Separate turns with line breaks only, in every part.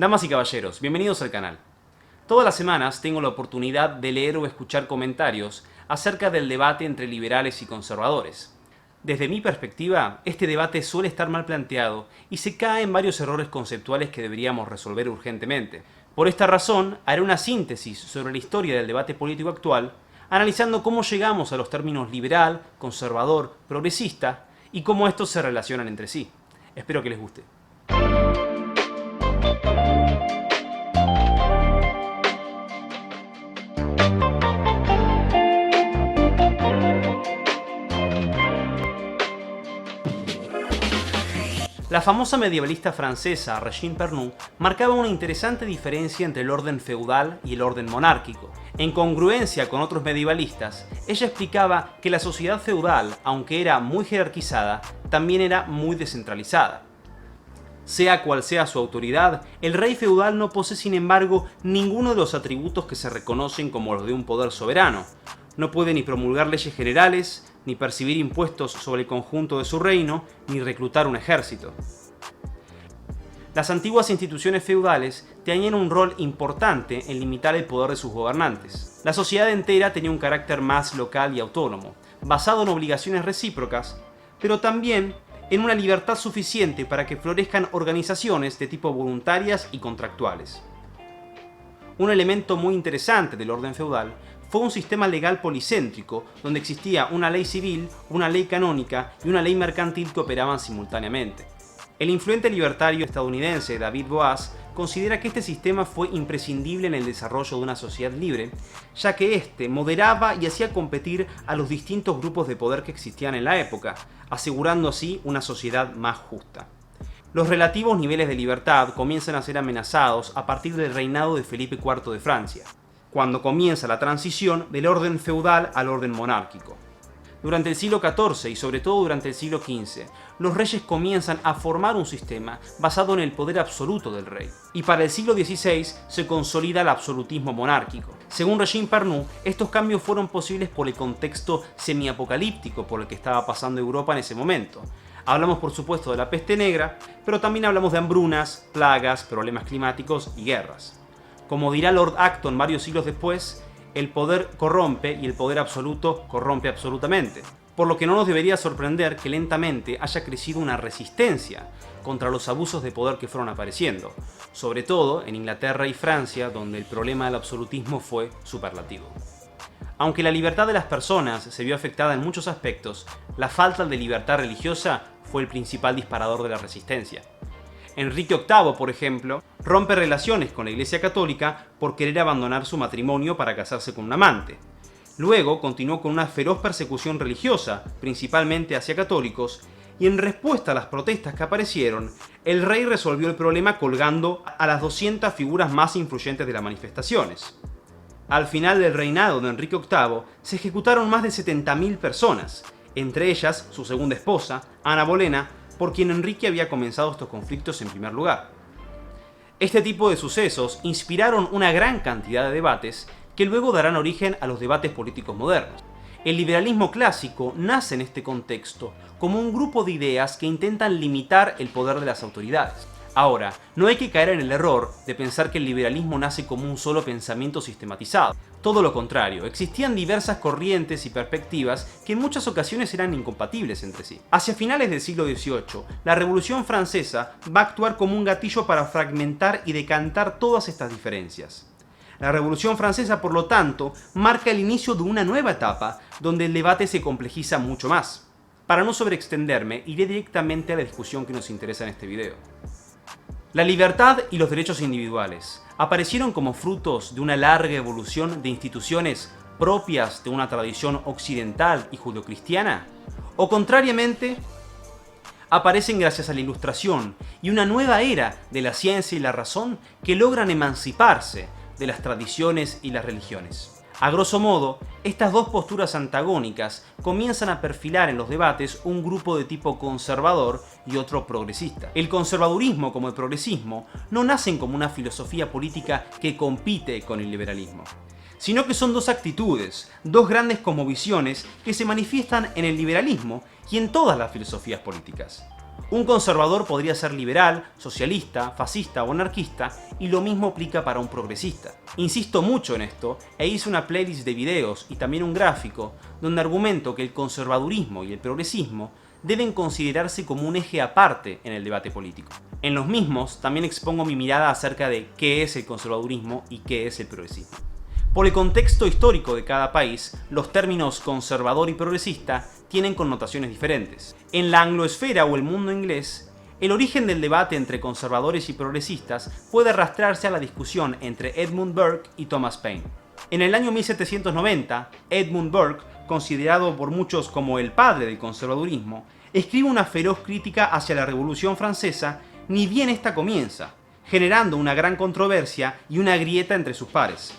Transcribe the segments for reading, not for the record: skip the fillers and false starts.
Damas y caballeros, bienvenidos al canal. Todas las semanas tengo la oportunidad de leer o escuchar comentarios acerca del debate entre liberales y conservadores. Desde mi perspectiva, este debate suele estar mal planteado y se cae en varios errores conceptuales que deberíamos resolver urgentemente. Por esta razón, haré una síntesis sobre la historia del debate político actual, analizando cómo llegamos a los términos liberal, conservador, progresista y cómo estos se relacionan entre sí. Espero que les guste. La famosa medievalista francesa Regine Pernoud marcaba una interesante diferencia entre el orden feudal y el orden monárquico. En congruencia con otros medievalistas, ella explicaba que la sociedad feudal, aunque era muy jerarquizada, también era muy descentralizada. Sea cual sea su autoridad, el rey feudal no posee sin embargo ninguno de los atributos que se reconocen como los de un poder soberano. No puede ni promulgar leyes generales, ni percibir impuestos sobre el conjunto de su reino, ni reclutar un ejército. Las antiguas instituciones feudales tenían un rol importante en limitar el poder de sus gobernantes. La sociedad entera tenía un carácter más local y autónomo, basado en obligaciones recíprocas, pero también en una libertad suficiente para que florezcan organizaciones de tipo voluntarias y contractuales. Un elemento muy interesante del orden feudal fue un sistema legal policéntrico, donde existía una ley civil, una ley canónica y una ley mercantil que operaban simultáneamente. El influente libertario estadounidense David Boaz considera que este sistema fue imprescindible en el desarrollo de una sociedad libre, ya que éste moderaba y hacía competir a los distintos grupos de poder que existían en la época, asegurando así una sociedad más justa. Los relativos niveles de libertad comienzan a ser amenazados a partir del reinado de Felipe IV de Francia, cuando comienza la transición del orden feudal al orden monárquico. Durante el siglo XIV y sobre todo durante el siglo XV, los reyes comienzan a formar un sistema basado en el poder absoluto del rey. Y para el siglo XVI se consolida el absolutismo monárquico. Según Regine Pernoud, estos cambios fueron posibles por el contexto semiapocalíptico por el que estaba pasando Europa en ese momento. Hablamos por supuesto de la peste negra, pero también hablamos de hambrunas, plagas, problemas climáticos y guerras. Como dirá Lord Acton varios siglos después, el poder corrompe y el poder absoluto corrompe absolutamente. Por lo que no nos debería sorprender que lentamente haya crecido una resistencia contra los abusos de poder que fueron apareciendo, sobre todo en Inglaterra y Francia, donde el problema del absolutismo fue superlativo. Aunque la libertad de las personas se vio afectada en muchos aspectos, la falta de libertad religiosa fue el principal disparador de la resistencia. Enrique VIII, por ejemplo, rompe relaciones con la Iglesia Católica por querer abandonar su matrimonio para casarse con un amante. Luego continuó con una feroz persecución religiosa, principalmente hacia católicos, y en respuesta a las protestas que aparecieron, el rey resolvió el problema colgando a las 200 figuras más influyentes de las manifestaciones. Al final del reinado de Enrique VIII, se ejecutaron más de 70.000 personas, entre ellas su segunda esposa, Ana Bolena, por quien Enrique había comenzado estos conflictos en primer lugar. Este tipo de sucesos inspiraron una gran cantidad de debates que luego darán origen a los debates políticos modernos. El liberalismo clásico nace en este contexto como un grupo de ideas que intentan limitar el poder de las autoridades. Ahora, no hay que caer en el error de pensar que el liberalismo nace como un solo pensamiento sistematizado. Todo lo contrario, existían diversas corrientes y perspectivas que en muchas ocasiones eran incompatibles entre sí. Hacia finales del siglo XVIII, la Revolución Francesa va a actuar como un gatillo para fragmentar y decantar todas estas diferencias. La Revolución Francesa, por lo tanto, marca el inicio de una nueva etapa donde el debate se complejiza mucho más. Para no sobreextenderme, iré directamente a la discusión que nos interesa en este video. La libertad y los derechos individuales aparecieron como frutos de una larga evolución de instituciones propias de una tradición occidental y judeocristiana, o contrariamente, aparecen gracias a la Ilustración y una nueva era de la ciencia y la razón que logran emanciparse de las tradiciones y las religiones. A grosso modo, estas dos posturas antagónicas comienzan a perfilar en los debates un grupo de tipo conservador y otro progresista. El conservadurismo, como el progresismo, no nacen como una filosofía política que compite con el liberalismo, sino que son dos actitudes, dos grandes cosmovisiones que se manifiestan en el liberalismo y en todas las filosofías políticas. Un conservador podría ser liberal, socialista, fascista o anarquista, y lo mismo aplica para un progresista. Insisto mucho en esto, e hice una playlist de videos y también un gráfico, donde argumento que el conservadurismo y el progresismo deben considerarse como un eje aparte en el debate político. En los mismos también expongo mi mirada acerca de qué es el conservadurismo y qué es el progresismo. Por el contexto histórico de cada país, los términos conservador y progresista tienen connotaciones diferentes. En la angloesfera o el mundo inglés, el origen del debate entre conservadores y progresistas puede arrastrarse a la discusión entre Edmund Burke y Thomas Paine. En el año 1790, Edmund Burke, considerado por muchos como el padre del conservadurismo, escribe una feroz crítica hacia la Revolución Francesa, ni bien esta comienza, generando una gran controversia y una grieta entre sus pares.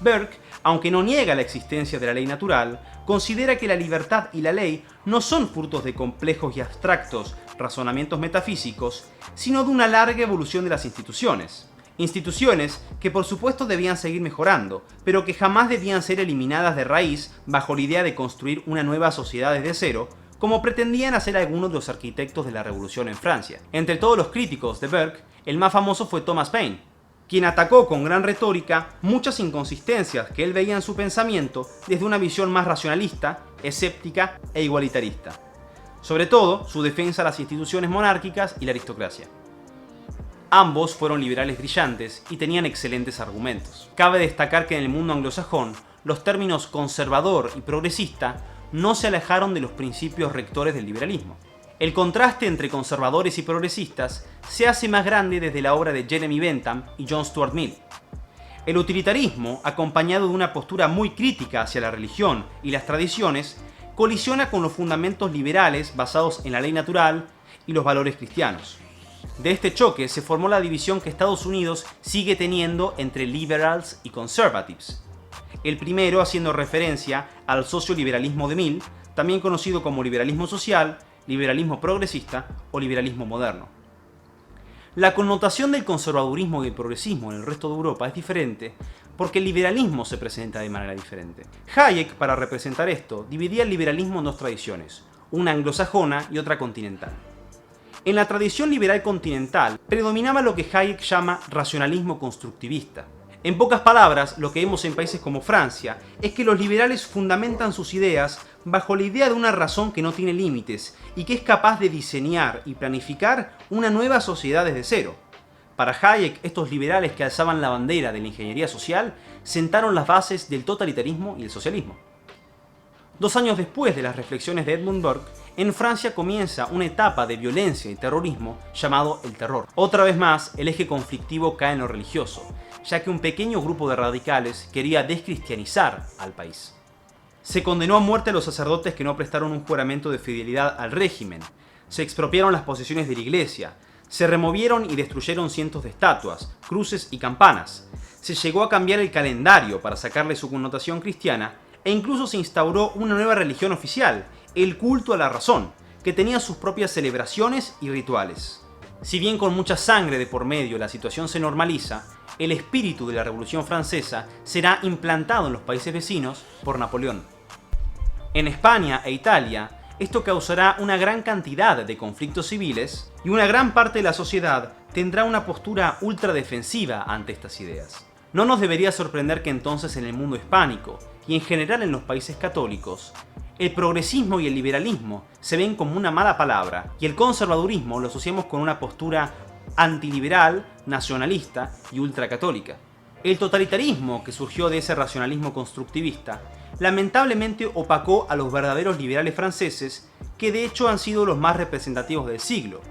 Burke, aunque no niega la existencia de la ley natural, considera que la libertad y la ley no son frutos de complejos y abstractos razonamientos metafísicos, sino de una larga evolución de las instituciones. Instituciones que por supuesto debían seguir mejorando, pero que jamás debían ser eliminadas de raíz bajo la idea de construir una nueva sociedad desde cero, como pretendían hacer algunos de los arquitectos de la Revolución en Francia. Entre todos los críticos de Burke, el más famoso fue Thomas Paine, quien atacó con gran retórica muchas inconsistencias que él veía en su pensamiento desde una visión más racionalista, escéptica e igualitarista. Sobre todo, su defensa a las instituciones monárquicas y la aristocracia. Ambos fueron liberales brillantes y tenían excelentes argumentos. Cabe destacar que en el mundo anglosajón, los términos conservador y progresista no se alejaron de los principios rectores del liberalismo. El contraste entre conservadores y progresistas se hace más grande desde la obra de Jeremy Bentham y John Stuart Mill. El utilitarismo, acompañado de una postura muy crítica hacia la religión y las tradiciones, colisiona con los fundamentos liberales basados en la ley natural y los valores cristianos. De este choque se formó la división que Estados Unidos sigue teniendo entre liberals y conservatives. El primero haciendo referencia al socioliberalismo de Mill, también conocido como liberalismo social, liberalismo progresista o liberalismo moderno. La connotación del conservadurismo y el progresismo en el resto de Europa es diferente porque el liberalismo se presenta de manera diferente. Hayek, para representar esto, dividía el liberalismo en dos tradiciones, una anglosajona y otra continental. En la tradición liberal continental predominaba lo que Hayek llama racionalismo constructivista. En pocas palabras, lo que vemos en países como Francia es que los liberales fundamentan sus ideas bajo la idea de una razón que no tiene límites y que es capaz de diseñar y planificar una nueva sociedad desde cero. Para Hayek, estos liberales que alzaban la bandera de la ingeniería social sentaron las bases del totalitarismo y el socialismo. 2 años después de las reflexiones de Edmund Burke, en Francia comienza una etapa de violencia y terrorismo llamado el terror. Otra vez más, el eje conflictivo cae en lo religioso, ya que un pequeño grupo de radicales quería descristianizar al país. Se condenó a muerte a los sacerdotes que no prestaron un juramento de fidelidad al régimen, se expropiaron las posesiones de la iglesia, se removieron y destruyeron cientos de estatuas, cruces y campanas, se llegó a cambiar el calendario para sacarle su connotación cristiana e incluso se instauró una nueva religión oficial, el culto a la razón, que tenía sus propias celebraciones y rituales. Si bien con mucha sangre de por medio la situación se normaliza, el espíritu de la Revolución Francesa será implantado en los países vecinos por Napoleón. En España e Italia, esto causará una gran cantidad de conflictos civiles y una gran parte de la sociedad tendrá una postura ultradefensiva ante estas ideas. No nos debería sorprender que entonces en el mundo hispánico, y en general en los países católicos, el progresismo y el liberalismo se ven como una mala palabra y el conservadurismo lo asociamos con una postura antiliberal, nacionalista y ultracatólica. El totalitarismo que surgió de ese racionalismo constructivista lamentablemente opacó a los verdaderos liberales franceses que de hecho han sido los más representativos del siglo.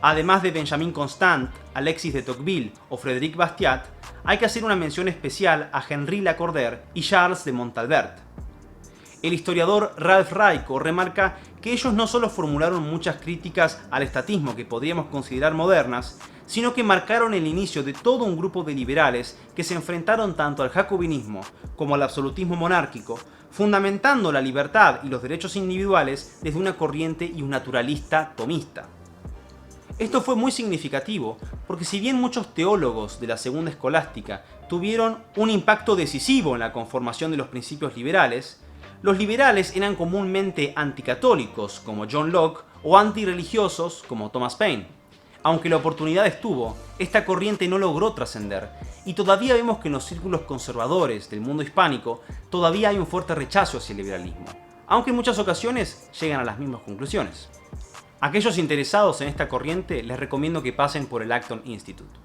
Además de Benjamin Constant, Alexis de Tocqueville o Frédéric Bastiat, hay que hacer una mención especial a Henri Lacordaire y Charles de Montalbert. El historiador Ralph Raico remarca que ellos no solo formularon muchas críticas al estatismo que podríamos considerar modernas, sino que marcaron el inicio de todo un grupo de liberales que se enfrentaron tanto al jacobinismo como al absolutismo monárquico, fundamentando la libertad y los derechos individuales desde una corriente y un naturalista tomista. Esto fue muy significativo porque si bien muchos teólogos de la segunda escolástica tuvieron un impacto decisivo en la conformación de los principios liberales, los liberales eran comúnmente anticatólicos como John Locke o antirreligiosos como Thomas Paine. Aunque la oportunidad estuvo, esta corriente no logró trascender, y todavía vemos que en los círculos conservadores del mundo hispánico todavía hay un fuerte rechazo hacia el liberalismo, aunque en muchas ocasiones llegan a las mismas conclusiones. A aquellos interesados en esta corriente les recomiendo que pasen por el Acton Institute.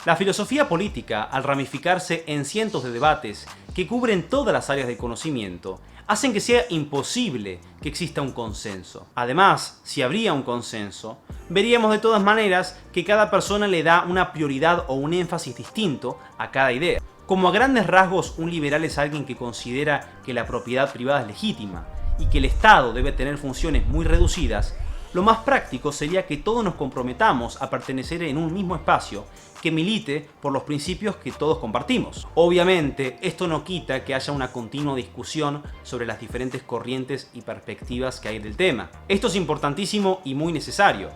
La filosofía política, al ramificarse en cientos de debates que cubren todas las áreas de conocimiento, hacen que sea imposible que exista un consenso. Además, si habría un consenso, veríamos de todas maneras que cada persona le da una prioridad o un énfasis distinto a cada idea. Como a grandes rasgos, un liberal es alguien que considera que la propiedad privada es legítima y que el Estado debe tener funciones muy reducidas, lo más práctico sería que todos nos comprometamos a pertenecer en un mismo espacio que milite por los principios que todos compartimos. Obviamente, esto no quita que haya una continua discusión sobre las diferentes corrientes y perspectivas que hay del tema. Esto es importantísimo y muy necesario.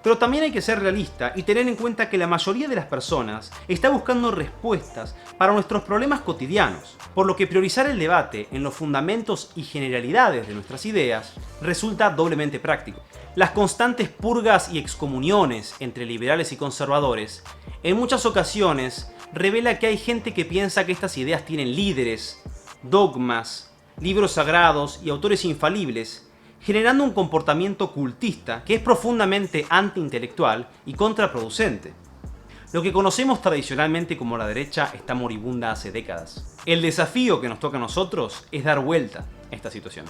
Pero también hay que ser realista y tener en cuenta que la mayoría de las personas está buscando respuestas para nuestros problemas cotidianos, por lo que priorizar el debate en los fundamentos y generalidades de nuestras ideas resulta doblemente práctico. Las constantes purgas y excomuniones entre liberales y conservadores en muchas ocasiones revela que hay gente que piensa que estas ideas tienen líderes, dogmas, libros sagrados y autores infalibles, generando un comportamiento cultista que es profundamente antiintelectual y contraproducente. Lo que conocemos tradicionalmente como la derecha está moribunda hace décadas. El desafío que nos toca a nosotros es dar vuelta a esta situación.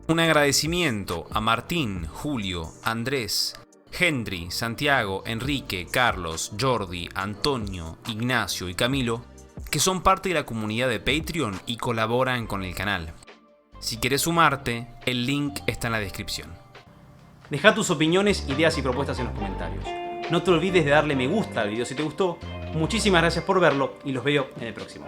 Un agradecimiento a Martín, Julio, Andrés, Henry, Santiago, Enrique, Carlos, Jordi, Antonio, Ignacio y Camilo, que son parte de la comunidad de Patreon y colaboran con el canal. Si quieres sumarte, el link está en la descripción.
Deja tus opiniones, ideas y propuestas en los comentarios. No te olvides de darle me gusta al video si te gustó. Muchísimas gracias por verlo y los veo en el próximo.